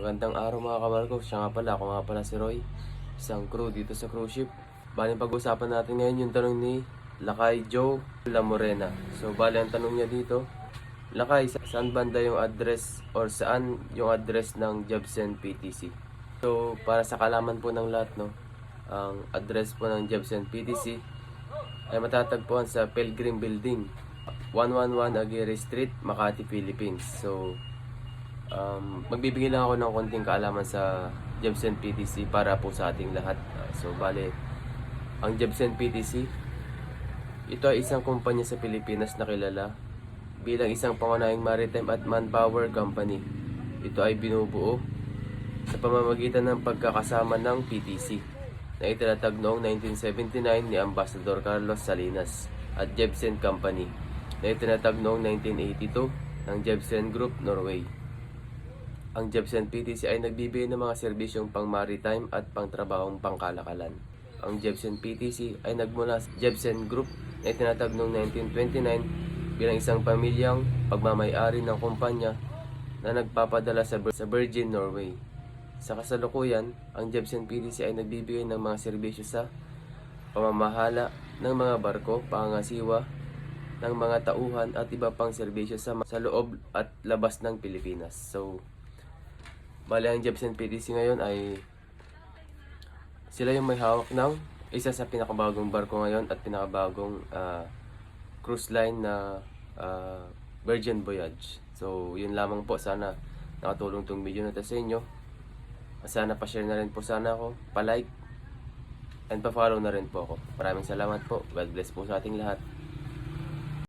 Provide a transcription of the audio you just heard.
Magandang araw mga kabarko. Siya nga pala, ako nga pala si Roy, isang crew dito sa cruise ship. Bali pag-usapan natin ngayon yung tanong ni Lakay Joe Lamorena. So bali ang tanong niya dito, Lakay, saan banda yung address or saan yung address ng Jebsen PTC? So para sa kalaman po ng lahat, no, ang address po ng Jebsen PTC ay matatagpuan sa Pilgrim Building, 111 Aguirre Street, Makati, Philippines. So magbibigay lang ako ng konting kaalaman sa Jebsen PTC para po sa ating lahat. So bale, ang Jebsen PTC, ito ay isang kumpanya sa Pilipinas na kilala bilang isang pangunahing maritime at manpower company. Ito ay binubuo sa pamamagitan ng pagkakasama ng PTC na itinatag noong 1979 ni Ambassador Carlos Salinas at Jebsen Company na itinatag noong 1982 ng Jebsen Group Norway. Ang Jebsen PTC ay nagbibigay ng mga serbisyong pang-maritime at pang-trabahong pangkalakalan. Ang Jebsen PTC ay nagmula sa Jebsen Group na itinatag noong 1929 bilang isang pamilyang pagmamay-ari ng kumpanya na nagpapadala sa Virgin Norway. Sa kasalukuyan, ang Jebsen PTC ay nagbibigay ng mga serbisyo sa pamamahala ng mga barko, pangangasiwa ng mga tauhan at iba pang serbisyo sa loob at labas ng Pilipinas. So, bali ang Jebsen PTC ngayon ay sila yung may hawak ng isa sa pinakabagong barko ngayon at pinakabagong cruise line na Virgin Voyage. So yun lamang po, sana nakatulong tong video na to sa inyo. Sana pa-share na rin po sana ako, pa-like and pa-follow na rin po ako. Maraming salamat po. God bless po sa ating lahat.